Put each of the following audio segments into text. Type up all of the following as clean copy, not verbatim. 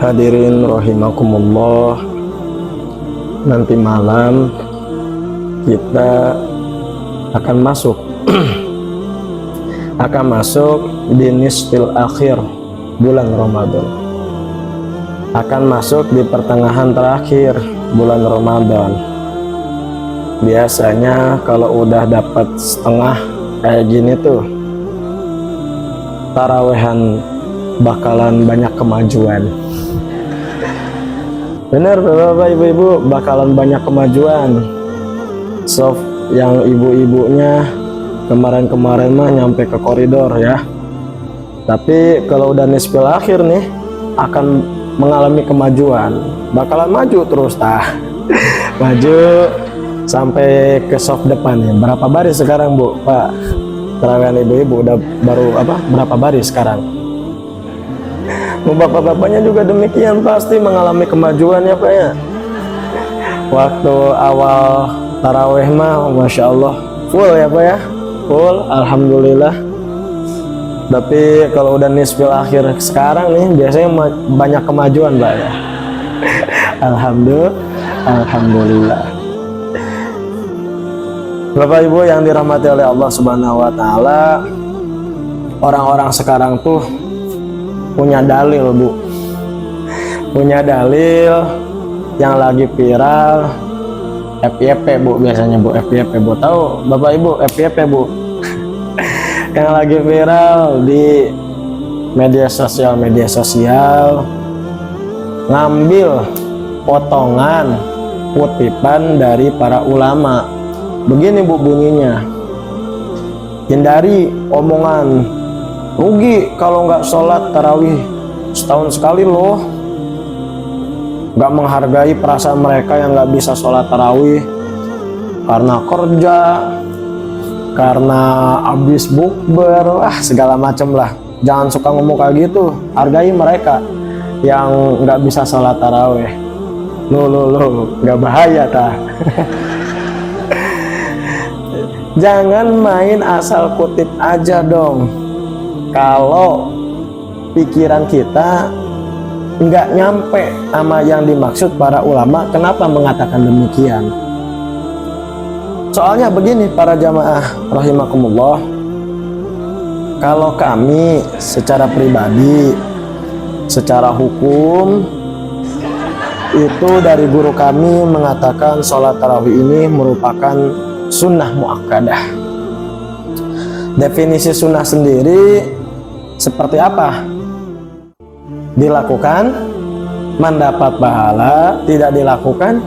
Hadirin rahimakumullah, nanti malam kita akan masuk di nisfil akhir bulan Ramadan, akan masuk di pertengahan terakhir bulan Ramadan. Biasanya kalau udah dapat setengah kayak gini tuh, tarawehan bakalan banyak kemajuan. Bener bapak ibu-ibu, bakalan banyak kemajuan. Sof yang ibu-ibunya kemarin-kemarin mah nyampe ke koridor ya, tapi kalau udah nisfil akhir nih akan mengalami kemajuan, bakalan maju terus maju sampai ke soft depan ya. Berapa baris sekarang Bu Pak terawehan ibu-ibu udah berapa baris sekarang? Bapak-bapaknya juga demikian, pasti mengalami kemajuan ya Pak ya. Waktu awal taraweh mah Masya Allah full ya Pak ya, full alhamdulillah. Tapi kalau udah nisfil akhir sekarang nih biasanya banyak kemajuan Pak ya. Alhamdulillah. Bapak Ibu yang dirahmati oleh Allah Subhanahu wa taala, orang-orang sekarang tuh punya dalil Bu, punya dalil yang lagi viral FYP Bu, biasanya Bu, FYP Bu, tahu Bapak Ibu FYP Bu? Yang lagi viral di media sosial ngambil potongan kutipan dari para ulama. Begini Bu bunyinya, hindari omongan rugi kalau nggak sholat tarawih setahun sekali loh, nggak menghargai perasaan mereka yang nggak bisa sholat tarawih karena kerja, karena habis bukber, segala macem lah. Jangan suka ngomong kayak gitu, hargai mereka yang nggak bisa sholat tarawih. Lo nggak bahaya Jangan main asal kutip aja dong. Kalau pikiran kita nggak nyampe sama yang dimaksud para ulama, kenapa mengatakan demikian? Soalnya begini para jamaah rahimakumullah, kalau kami secara pribadi, secara hukum itu dari guru kami mengatakan sholat tarawih ini merupakan sunnah muakkadah. Definisi sunnah sendiri seperti apa? Dilakukan mendapat pahala, tidak dilakukan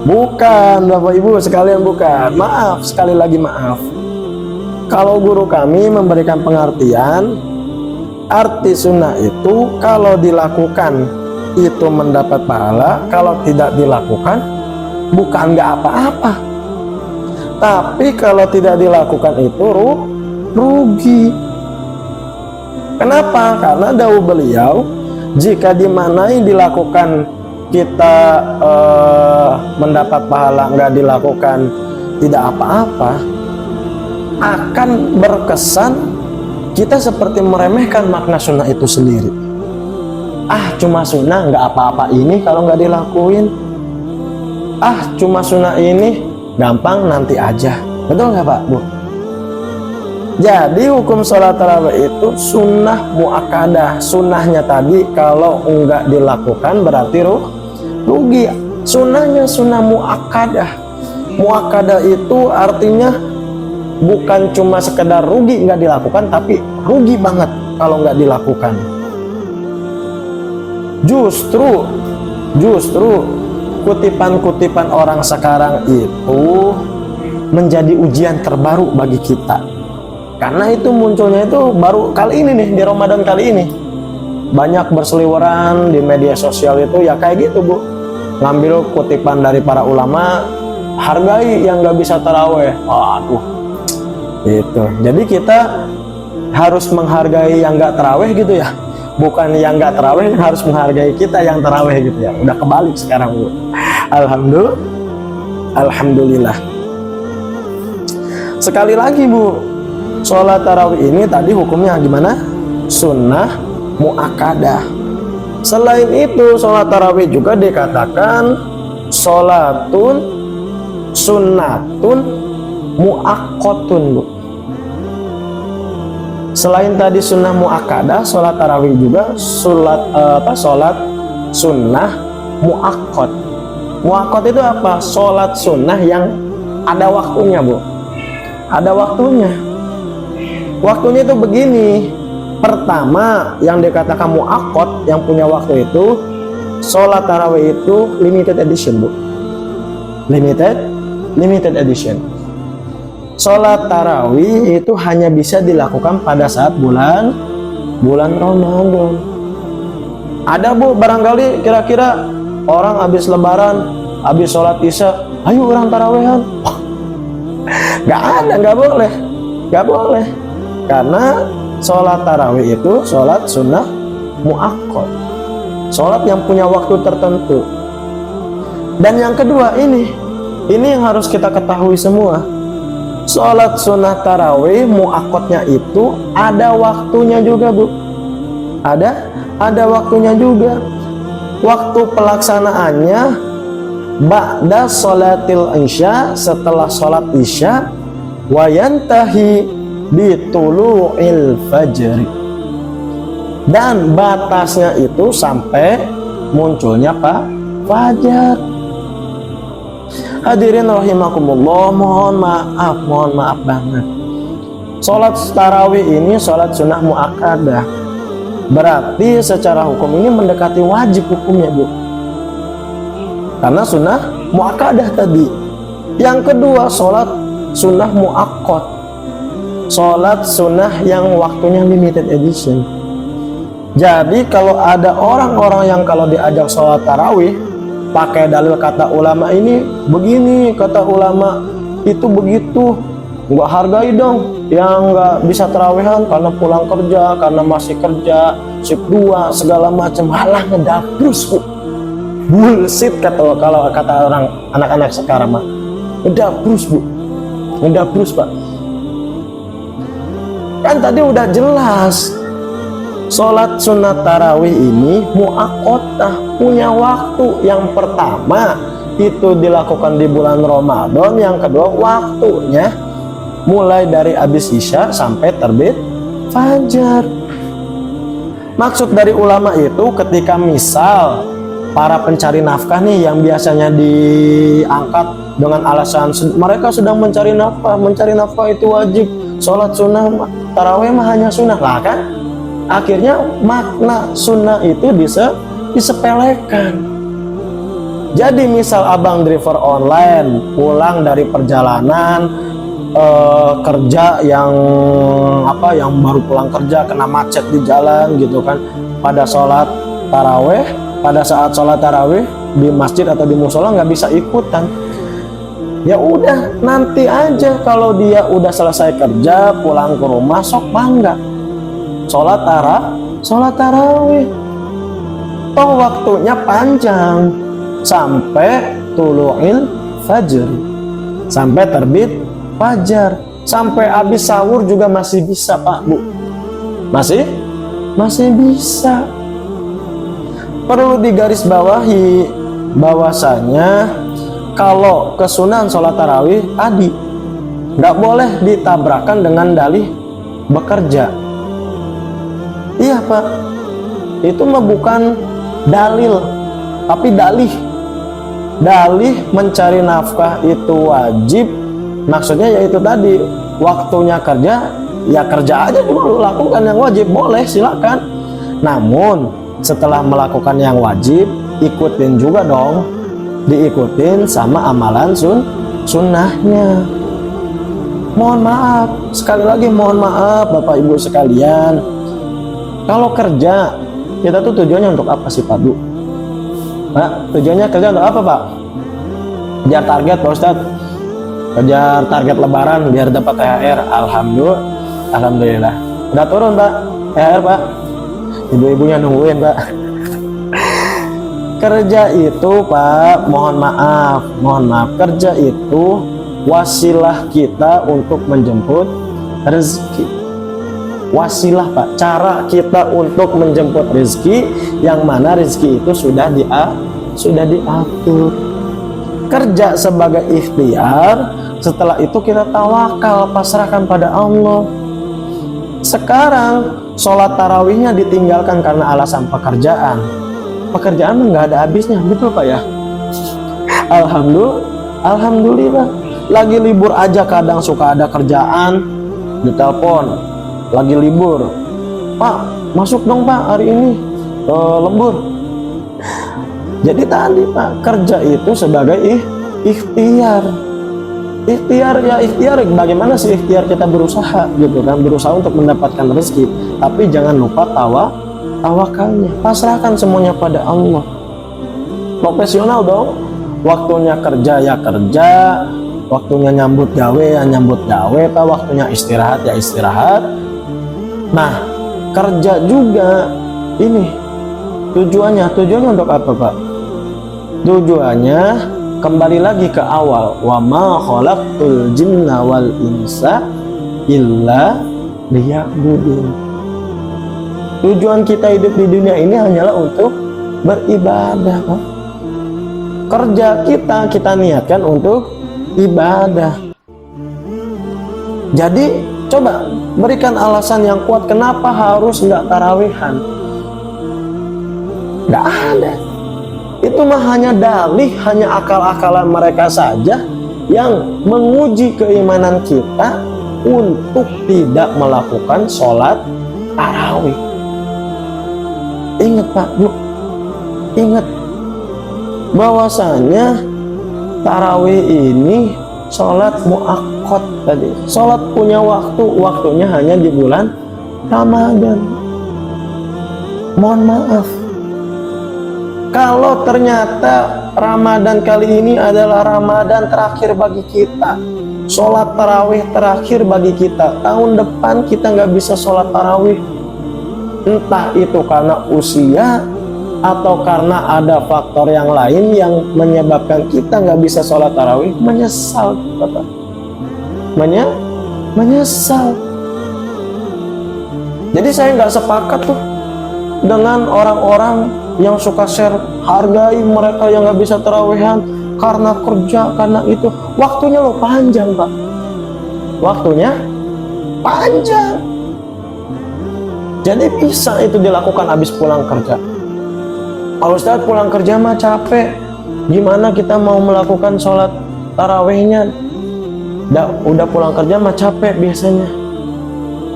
bukan. Bapak Ibu sekalian bukan. Maaf, sekali lagi maaf. Kalau guru kami memberikan pengertian, arti sunnah itu kalau dilakukan itu mendapat pahala, kalau tidak dilakukan bukan nggak apa-apa. Tapi kalau tidak dilakukan itu rugi. Kenapa? Karena dawuh beliau, jika dimanai dilakukan kita mendapat pahala, nggak dilakukan tidak apa-apa, akan berkesan kita seperti meremehkan makna sunnah itu sendiri. Cuma sunnah nggak apa-apa ini kalau nggak dilakuin. Cuma sunnah ini gampang nanti aja. Betul nggak Pak Bu? Jadi hukum sholat tarawih itu sunnah muakkadah. Sunnahnya tadi kalau nggak dilakukan berarti rugi. Sunnahnya sunnah muakkadah. Muakkadah itu artinya bukan cuma sekedar rugi nggak dilakukan, tapi rugi banget kalau nggak dilakukan. Justru kutipan-kutipan orang sekarang itu menjadi ujian terbaru bagi kita, karena itu munculnya itu baru kali ini nih, di Ramadan kali ini. Banyak berseliweran di media sosial itu ya kayak gitu Bu, ngambil kutipan dari para ulama, hargai yang nggak bisa taraweh. Gitu. Jadi kita harus menghargai yang nggak taraweh gitu ya, bukan yang nggak taraweh harus menghargai kita yang taraweh gitu ya. Udah kebalik sekarang Bu. Alhamdulillah. Sekali lagi Bu, sholat tarawih ini tadi hukumnya gimana? sunnah muakkadah. Selain itu, sholat tarawih juga dikatakan sholatun sunnatun muakkotun, Bu. Selain tadi sunnah muakkadah, sholat tarawih juga sholat sunnah muakkot. Muakkot itu apa? Sholat sunnah yang ada waktunya, Bu. Ada waktunya. Waktunya itu begini. Pertama, yang dikatakan muakkot, yang punya waktu itu, sholat tarawih itu limited edition, Bu. Limited edition. Sholat tarawih itu hanya bisa dilakukan pada saat bulan Ramadan. Ada, Bu, barangkali kira-kira orang habis lebaran, habis sholat isya, ayo orang tarawehan. Nggak ada, nggak boleh. Karena sholat tarawih itu sholat sunnah muakkad, sholat yang punya waktu tertentu. Dan yang kedua, ini yang harus kita ketahui semua. Sholat sunnah tarawih muakkadnya itu ada waktunya juga, Bu. Ada waktunya juga. Waktu pelaksanaannya ba'da sholatil isya, setelah sholat isya, wayantahi bitulu'il fajri, dan batasnya itu sampai munculnya fajar. Hadirin rahimakumullah, mohon maaf banget. Sholat tarawih ini sholat sunnah muakkadah, berarti secara hukum ini mendekati wajib hukumnya, Bu, karena sunnah muakkadah tadi. Yang kedua, sholat sunnah muakkad, sholat sunnah yang waktunya limited edition. Jadi kalau ada orang-orang yang kalau diajak sholat tarawih pakai dalil kata ulama ini begini, kata ulama itu begitu, nggak hargai dong yang nggak bisa tarawihan karena pulang kerja, karena masih kerja shift 2 segala macam, halah ngedaprus, Bu. Bullshit kalau kata orang anak-anak sekarang mah, ngedaprus, Bu, ngedaprus, Pak. Kan tadi udah jelas, sholat sunat tarawih ini muakkotah, punya waktu. Yang pertama itu dilakukan di bulan Ramadan, yang kedua waktunya mulai dari habis isya sampai terbit fajar. Maksud dari ulama itu ketika misal para pencari nafkah nih yang biasanya diangkat dengan alasan mereka sedang mencari nafkah itu wajib, sholat sunnah tarawih mah hanya sunnah lah kan, akhirnya makna sunnah itu disepelekan. Jadi misal abang driver online pulang dari perjalanan kerja yang baru pulang kerja kena macet di jalan gitu kan, pada sholat tarawih, pada saat sholat tarawih di masjid atau di musola nggak bisa ikutan, ya udah nanti aja kalau dia udah selesai kerja pulang ke rumah sok bangga sholat tarawih. Toh waktunya panjang sampai tulu'il fajr, sampai terbit fajar, sampai habis sahur juga masih bisa, Pak, Bu, masih bisa. Perlu digarisbawahi bahwasanya kalau kesunahan sholat tarawih tadi nggak boleh ditabrakan dengan dalih bekerja. Iya, Pak, itu mah bukan dalil tapi dalih mencari nafkah itu wajib. Maksudnya yaitu tadi waktunya kerja, ya kerja aja dulu, lakukan yang wajib, boleh silakan. Namun setelah melakukan yang wajib, ikutin juga dong, diikutin sama amalan sunnahnya. Mohon maaf, sekali lagi mohon maaf Bapak Ibu sekalian, kalau kerja kita tuh tujuannya untuk apa sih, Pak, Bu? Pak, tujuannya kerja untuk apa, Pak? Kejar target, Pak Ustadz. Kejar target lebaran biar dapat THR. Alhamdulillah. Udah turun, Pak, THR, Pak. Ibu-ibunya nungguin, Pak. Kerja itu, Pak, mohon maaf, kerja itu wasilah kita untuk menjemput rezeki. wasilah Pak, cara kita untuk menjemput rezeki, yang mana rezeki itu sudah diatur. Kerja sebagai ikhtiar, setelah itu kita tawakal, pasrahkan pada Allah. Sekarang sholat tarawihnya ditinggalkan karena alasan pekerjaan. Pekerjaan nggak ada habisnya, betul Pak ya? Alhamdulillah. Lagi libur aja kadang suka ada kerjaan, ditelepon, lagi libur, Pak masuk dong Pak hari ini lembur. Jadi tadi Pak, kerja itu sebagai ikhtiar. Ikhtiar bagaimana sih ikhtiar kita berusaha gitu kan, berusaha untuk mendapatkan rezeki, tapi jangan lupa tawakalnya, pasrahkan semuanya pada Allah. Profesional dong, waktunya kerja ya kerja, waktunya nyambut gawe ya nyambut gawe, Pak, waktunya istirahat ya istirahat. Nah, kerja juga ini tujuannya untuk apa Pak? Tujuannya kembali lagi ke awal, wa ma khalaqtul jinna wal insa illa liya'budun. Tujuan kita hidup di dunia ini hanyalah untuk beribadah Pak. Kerja kita niatkan untuk ibadah. Jadi coba berikan alasan yang kuat kenapa harus nggak tarawihan. Nggak ada. Itu mah hanya dalih, hanya akal-akalan mereka saja yang menguji keimanan kita untuk tidak melakukan sholat tarawih. Ingat Pak, Bu, ingat bahwasanya tarawih ini sholat muakkad tadi. Sholat punya waktunya hanya di bulan Ramadan. Mohon maaf, kalau ternyata Ramadan kali ini adalah Ramadan terakhir bagi kita, sholat tarawih terakhir bagi kita, tahun depan kita nggak bisa sholat tarawih, entah itu karena usia atau karena ada faktor yang lain yang menyebabkan kita nggak bisa sholat tarawih, menyesal Bapak, menyesal. Jadi saya nggak sepakat tuh dengan orang-orang yang suka share, hargai mereka yang nggak bisa tarawihan karena kerja, karena itu. Waktunya lo panjang Pak, waktunya panjang. Jadi bisa itu dilakukan habis pulang kerja. Pak Ustadz pulang kerja mah capek, gimana kita mau melakukan sholat tarawihnya? Udah pulang kerja mah capek biasanya.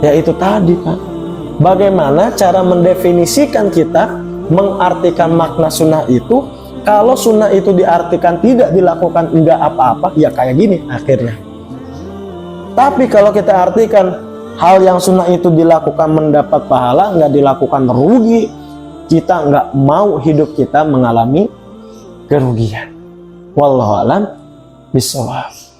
Ya itu tadi Pak, bagaimana cara mendefinisikan kita mengartikan makna sunnah itu. Kalau sunnah itu diartikan tidak dilakukan enggak apa-apa, ya kayak gini akhirnya. Tapi kalau kita artikan hal yang sunnah itu dilakukan mendapat pahala, nggak dilakukan rugi, kita nggak mau hidup kita mengalami kerugian. Wallahu a'lam bishawab.